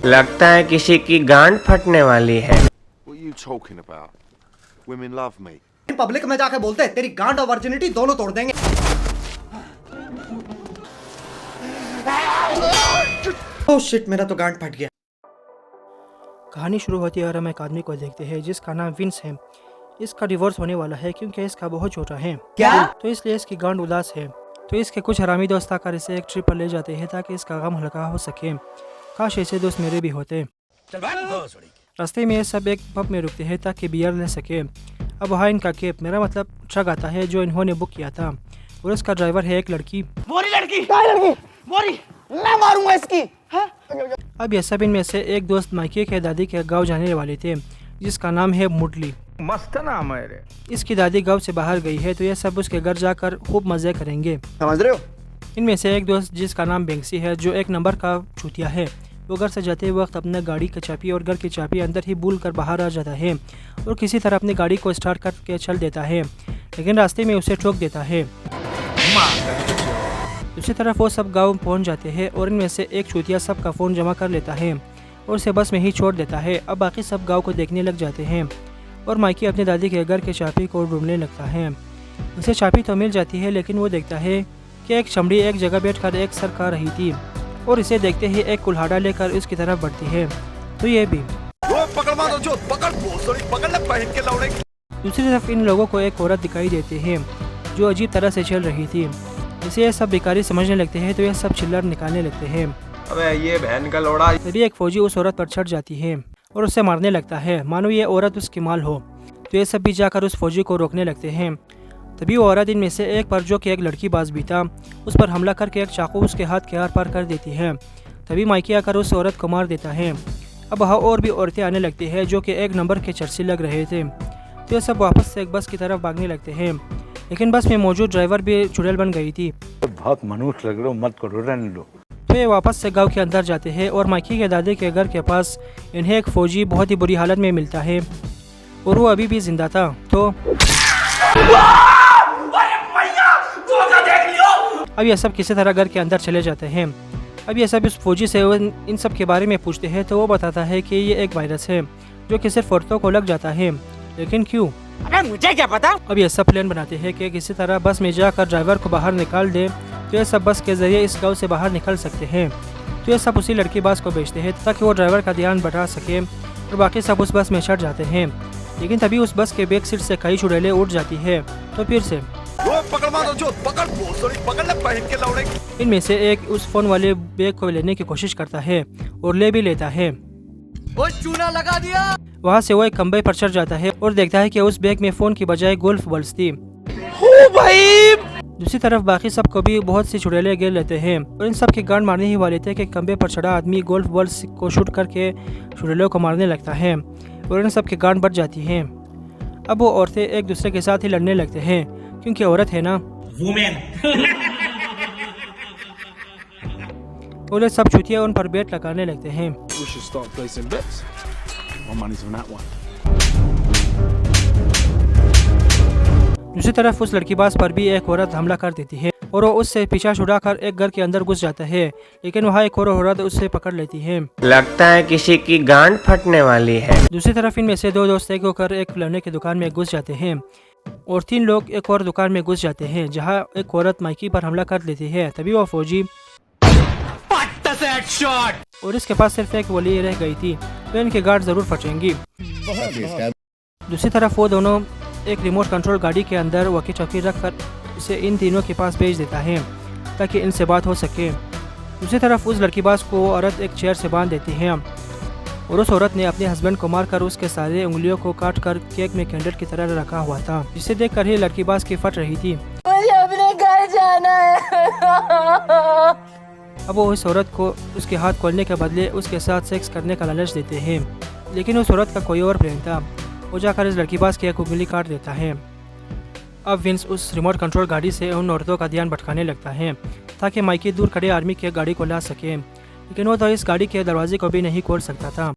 लगता है किसी की गांड फटने वाली है। What are you talking about? Women love me. Public में जाके बोलते हैं तेरी गांड और वर्जिनिटी दोनों तोड़ देंगे। ओह शिट, मेरा तो गांड फट गया। कहानी शुरू होती है और हम एक आदमी को देखते हैं जिसका नाम विंस है। इसका डिवोर्स होने वाला है क्योंकि इसका बहुत छोटा है। क्या? तो इसलिए इसकी गांड उदास है। तो इसके कुछ हरामी दोस्त आकर इसे एक ट्रिप पर ले जाते हैं ताकि इसका गम हल्का हो सके। काश ऐसे दोस्त मेरे भी होते। रास्ते में सब एक पब में रुकते हैं ताकि बियर ले सके। अब वहाँ इनका कैब, मेरा मतलब ट्रक आता है जो इन्होंने बुक किया था और उसका ड्राइवर है एक लड़की। मैं मारूंगा इसकी। अब यह सब इनमें से एक दोस्त माइके के दादी के गांव जाने वाले थे जिसका नाम है मुडली। मस्त नाम है रे। इसकी दादी गांव से बाहर गई है तो यह सब उसके घर जाकर खूब मजे करेंगे। समझ रहे हो? इनमें से एक दोस्त जिसका नाम बेंक्सी है जो एक नंबर का चूतिया है, वो घर से जाते वक्त अपने गाड़ी की चाबी और घर की चाबी अंदर ही भूल कर बाहर आ जाता है और किसी तरह अपनी गाड़ी को स्टार्ट करके चल देता है, लेकिन रास्ते में उसे ठोक देता है। दूसरी तरफ वो सब गांव पहुंच जाते हैं और इनमें से एक चूतिया सबका फ़ोन जमा कर लेता है और उसे बस में ही छोड़ देता है। अब बाकी सब गांव को देखने लग जाते हैं और माइकी अपनी दादी के घर के चाबी को ढूंढने लगता है। उसे चाबी तो मिल जाती है लेकिन वो देखता है कि एक चमड़ी एक जगह बैठकर एक सर खा रही थी और इसे देखते ही एक कुल्हाड़ा लेकर उसकी तरफ बढ़ती है। तो ये भी दूसरी तरफ इन लोगों को एक औरत दिखाई देती है जो अजीब तरह से चल रही थी। इसे ये सब भिखारी समझने लगते हैं तो ये सब चिल्लर निकालने लगते हैं। अबे ये बहन का लोड़ा। तभी एक फौजी उस औरत पर चढ़ जाती है और उसे मारने लगता है मानो ये औरत उसकी माल हो। तो ये सब भी जाकर उस फौजी को रोकने लगते हैं। तभी वो औरत इनमें से एक पर जो कि एक लड़की बाज भी था उस पर हमला करके एक चाकू उसके हाथ के आर पार कर देती है। तभी माइकी आकर उस औरत को मार देता है। अब वहाँ और भी औरतें आने लगती है जो कि एक नंबर के चर्चे लग रहे थे। तो ये सब वापस से एक बस की तरफ भागने लगते हैं, लेकिन बस में मौजूद ड्राइवर भी चुड़ैल बन गई थी। बहुत मनुष्य लग रहे हो, मत करो, रहने दो। तो ये वापस से गांव के अंदर जाते हैं और माइकी के दादी के घर के पास इन्हें एक फौजी बहुत ही बुरी हालत में मिलता है और वो अभी भी जिंदा था। तो अब ये सब किसी तरह घर के अंदर चले जाते हैं। अब ये सब इस फौजी से इन सब के बारे में पूछते हैं तो वो बताता है कि ये एक वायरस है जो कि सिर्फ औरतों को लग जाता है, लेकिन क्यों? अबे मुझे क्या पता। अब ये सब प्लान बनाते हैं कि किसी तरह बस में जाकर ड्राइवर को बाहर निकाल दे तो ये सब बस के जरिए इस गांव से बाहर निकल सकते हैं। तो ये सब उसी लड़की बस को भेजते हैं ताकि वो ड्राइवर का ध्यान बढ़ा सके और बाकी सब उस बस में चढ़ जाते हैं। लेकिन तभी उस बस के बैक सीट से कई चुड़ैलें उठ जाती है। तो फिर से इनमें से एक उस फोन वाले बैग को लेने की कोशिश करता है और ले भी लेता है। वो चूना लगा दिया। वहाँ से वो एक खंबे पर चढ़ जाता है और देखता है कि उस बैग में फोन की बजाय गोल्फ बॉल्स थी। दूसरी तरफ बाकी सबको भी बहुत सी चुड़ैलें घेर लेते हैं और इन सब की गांड मारने ही वाले थे कि खंबे पर चढ़ा आदमी गोल्फ बॉल्स को शूट करके चुड़ैलों को मारने लगता है और इन सब की गांड बढ़ जाती है। अब वो औरतें एक दूसरे के साथ ही लड़ने लगते हैं क्योंकि औरत है ना। और ये सब चुतिया उन पर बेट लगाने लगते हैं। दूसरी तरफ उस लड़कीबाज पर भी एक औरत हमला कर देती है और वो उससे पीछा छुड़ाकर एक घर के अंदर घुस जाता है, लेकिन वहाँ एक और औरत उससे पकड़ लेती है। लगता है किसी की गांड फटने वाली है। दूसरी तरफ इनमें से दो दोस्त एक होकर एक खिलौने की दुकान में घुस जाते हैं और तीन लोग एक और दुकान में घुस जाते हैं जहाँ एक औरत माइकी पर हमला कर लेती है। तभी वो फौजी और इसके पास सिर्फ एक गोली रह गई थी तो इनके गार्ड जरूर फटेंगी। दूसरी तरफ वो दोनों एक रिमोट कंट्रोल गाड़ी के अंदर वॉकी टॉकी रखकर इसे इन तीनों के पास भेज देता है ताकि इनसे बात हो सके। दूसरी तरफ उस लड़कीबाज को वो औरत एक चेयर से बांध देती है और उस औरत ने अपने हस्बैंड को मारकर उसके सारे उंगलियों को काट कर केक में कैंडल की तरह रखा हुआ था, जिसे देखकर ही लड़कीबाज की फट रही थी। मुझे अपने घर जाना है। अब वो उस औरत को उसके हाथ खोलने के बदले उसके साथ सेक्स करने का लालच देते हैं, लेकिन उस औरत का कोई और प्लान था। वो जाकर इस लड़कीबाज की एक उंगली काट देता है। अब विंस उस रिमोट कंट्रोल गाड़ी से उन औरतों का ध्यान भटकाने लगता है ताकि माइकी दूर खड़े आर्मी की गाड़ी को ला सके, लेकिन वो तो इस गाड़ी के दरवाजे को भी नहीं खोल सकता था।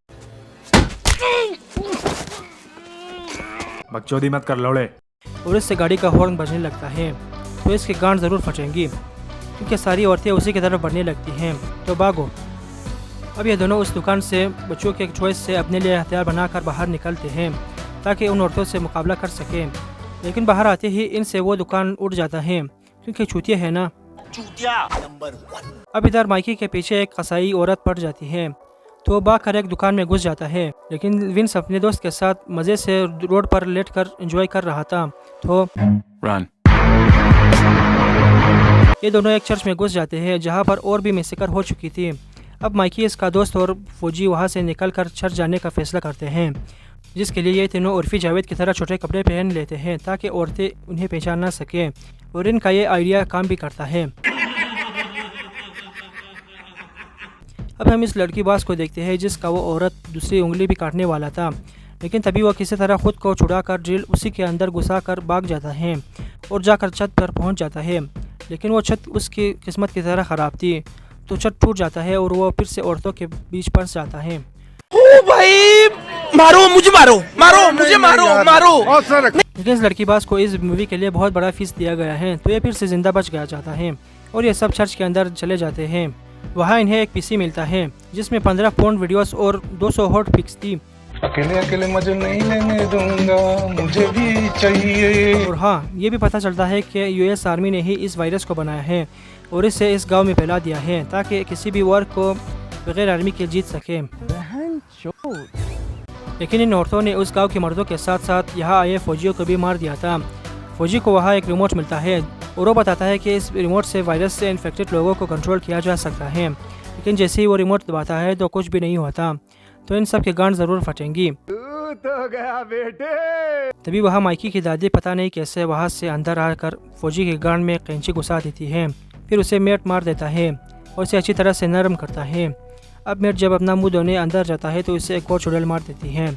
बकचोदी मत कर लौड़े। और इससे गाड़ी का हॉर्न बजने लगता है। तो इसकी गांड ज़रूर फटेंगी, क्योंकि सारी औरतें उसी की तरफ बढ़ने लगती हैं। तो भागो। अब ये दोनों उस दुकान से बच्चों के चॉइस से अपने लिए हथियार बनाकर बाहर निकलते हैं ताकि उन औरतों से मुकाबला कर सकें। लेकिन बाहर आते ही इनसे वो दुकान उड़ जाता है, क्योंकि चूतिया है ना। अब इधर माइकी के पीछे एक कसाई औरत पड़ जाती है, तो वो भाग कर एक दुकान में घुस जाता है। लेकिन विंस अपने दोस्त के साथ मज़े से रोड पर लेटकर एंजॉय कर रहा था। तो Run. ये दोनों एक चर्च में घुस जाते हैं, जहाँ पर और भी मैसेकर हो चुकी थी। अब माइकी, इसका दोस्त और फौजी वहाँ से निकलकर चर्च जाने का फैसला करते हैं, जिसके लिए ये तीनों उर्फी जावेद की तरह छोटे कपड़े पहन लेते हैं ताकि औरतें उन्हें पहचान ना सकें। और इनका ये आइडिया काम भी करता है। अब हम इस लड़की बास को देखते हैं, जिसका वो औरत दूसरी उंगली भी काटने वाला था, लेकिन तभी वह किसी तरह खुद को छुड़ाकर ड्रिल उसी के अंदर घुसा कर भाग जाता है और जाकर छत पर पहुंच जाता है। लेकिन वो छत उसकी किस्मत की तरह ख़राब थी, तो छत टूट जाता है और वो फिर से औरतों के बीच फंस जाता है। लेकिन इस लड़की बास को इस मूवी के लिए बहुत बड़ा फीस दिया गया है, तो ये फिर से जिंदा बच गया जाता है और ये सब चर्च के अंदर चले जाते हैं। वहाँ इन्हें एक पीसी मिलता है जिसमें 15 पोर्न वीडियोस और 200 हॉट पिक्स थी। अकेले अकेले मजे नहीं लेने दूंगा, मुझे भी चाहिए। और हाँ, ये भी पता चलता है कि यूएस आर्मी ने ही इस वायरस को बनाया है और इसे इस गांव में फैला दिया है ताकि किसी भी वॉर को बगैर आर्मी के जीत सके। लेकिन इन औरतों ने उस गांव के मर्दों के साथ साथ यहाँ आए फौजियों को भी मार दिया था। फौजी को वहाँ एक रिमोट मिलता है और वो बताता है कि इस रिमोट से वायरस से इन्फेक्टेड लोगों को कंट्रोल किया जा सकता है। लेकिन जैसे ही वो रिमोट दबाता है तो कुछ भी नहीं होता, तो इन सब की गांड ज़रूर फटेंगी। तो गया बेटे। तभी वहाँ माइकी की दादी पता नहीं कैसे वहाँ से अंदर आकर फौजी की गांड में कैंची घुसा देती है, फिर उसे मेट मार देता है और उसे अच्छी तरह से नरम करता है। अब मेट जब अपना मुंह धोने अंदर जाता है तो इसे एक और चुड़ैल मार देती है।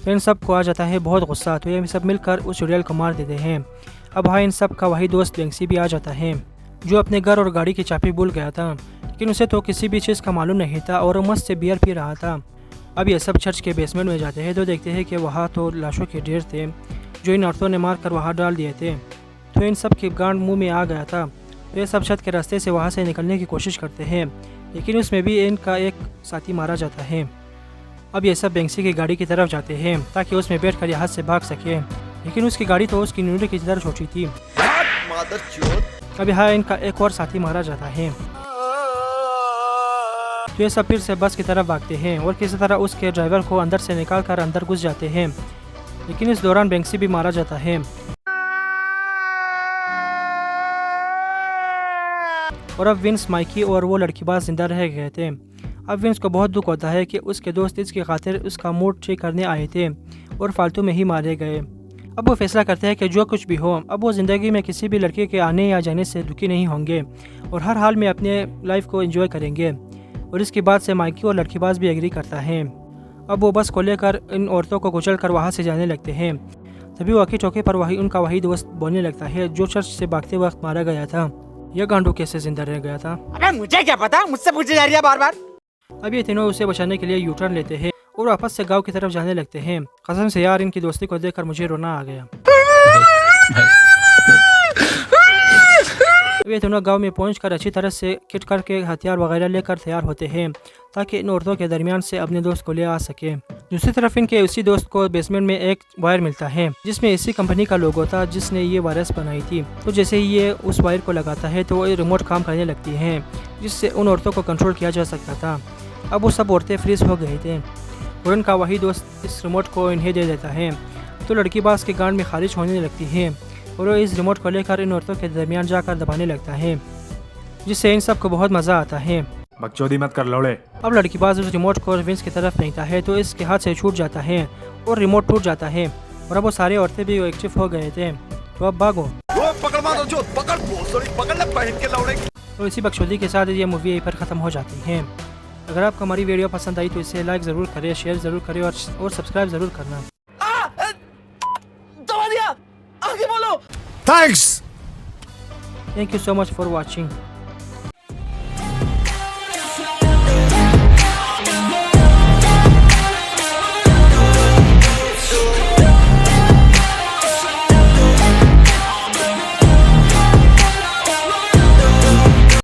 तो इन सब को आ जाता है बहुत गुस्सा, तो ये सब मिलकर उस चुड़ैल को मार देते हैं। अब वहाँ इन सब का वही दोस्त बेंक्सी भी आ जाता है, जो अपने घर और गाड़ी की चाबी भूल गया था, लेकिन उसे तो किसी भी चीज़ का मालूम नहीं था और वो मस्त से बियर पी रहा था। अब ये सब चर्च के बेसमेंट में जाते हैं तो देखते हैं कि वहाँ तो लाशों के ढेर थे जो इन औरतों ने मार कर वहाँ डाल दिए थे। तो इन सब की गांड मुंह में आ गया था। तो ये सब छत के रास्ते से वहाँ से निकलने की कोशिश करते हैं, लेकिन उसमें भी इनका एक साथी मारा जाता है। अब ये सब बेंक्सी की गाड़ी की तरफ जाते हैं ताकि उसमें बैठकर यहाँ से भाग सके, लेकिन उसकी गाड़ी तो उसकी न्यूरी की तरह छोटी थी। अब यहाँ इनका एक और साथी मारा जाता है। तो ये सब फिर से बस की तरफ भागते हैं और किसी तरह उसके ड्राइवर को अंदर से निकाल कर अंदर घुस जाते हैं, लेकिन इस दौरान बेंक्सी भी मारा जाता है। और अब विंस, माइकी और वो लड़कीबाज जिंदा रह गए थे। अब विंस को बहुत दुख होता है कि उसके दोस्त इसकी खातिर उसका मूड ठीक करने आए थे और फालतू में ही मारे गए। अब वो फैसला करते हैं कि जो कुछ भी हो, अब वो ज़िंदगी में किसी भी लड़के के आने या जाने से दुखी नहीं होंगे और हर हाल में अपने लाइफ को एंजॉय करेंगे। और इसके बाद से माइकी और लड़कीबाज भी एग्री करता है। अब वो बस को लेकर इन औरतों को कुचल कर वहाँ से जाने लगते हैं। तभी वॉकी टॉकी पर उनका वही दोस्त बोलने लगता है जो चर्च से भागते वक्त मारा गया था। यह गांडू कैसे जिंदा रह गया था? अबे मुझे क्या पता, मुझसे पूछे जा रही है बार बार। अब ये तीनों उसे बचाने के लिए यू टर्न लेते हैं और वापस से गांव की तरफ जाने लगते हैं। कसम से यार, इनकी दोस्ती को देखकर मुझे रोना आ गया। वे दोनों गांव में पहुंचकर अच्छी तरह से किट करके हथियार वगैरह लेकर तैयार होते हैं ताकि इन औरतों के दरमियान से अपने दोस्त को ले आ सके। दूसरी तरफ इनके उसी दोस्त को बेसमेंट में एक वायर मिलता है जिसमें इसी कंपनी का लोगो था जिसने ये वायरस बनाई थी। तो जैसे ही ये उस वायर को लगाता है तो वो रिमोट काम करने लगती है जिससे उन औरतों को कंट्रोल किया जा सकता था। अब वो सब औरतें फ्रीज हो गई थे और उनका वही दोस्त इस रिमोट को इन्हें दे देता है। तो लड़की बास के गांड में खारिज होने लगती है और वो इस रिमोट को लेकर इन औरतों के दरमियान जाकर दबाने लगता है, जिससे इन सबको बहुत मज़ा आता है। बकचोदी मत कर लौड़े। अब लड़की बाज उस रिमोट को विंस की तरफ फेंकता है तो इसके हाथ से छूट जाता है और रिमोट टूट जाता है और अब वो सारे औरतें भी एक्टिव हो गए थे। तो अब भागो। तो इसी बकचोदी के साथ ये मूवी यहीं पर ख़त्म हो जाती है। अगर आपको हमारी वीडियो पसंद आई तो इसे लाइक ज़रूर करें, शेयर ज़रूर करें और सब्सक्राइब ज़रूर करना। दबा दिया, आगे बोलो। Thanks. Thank you so much for watching.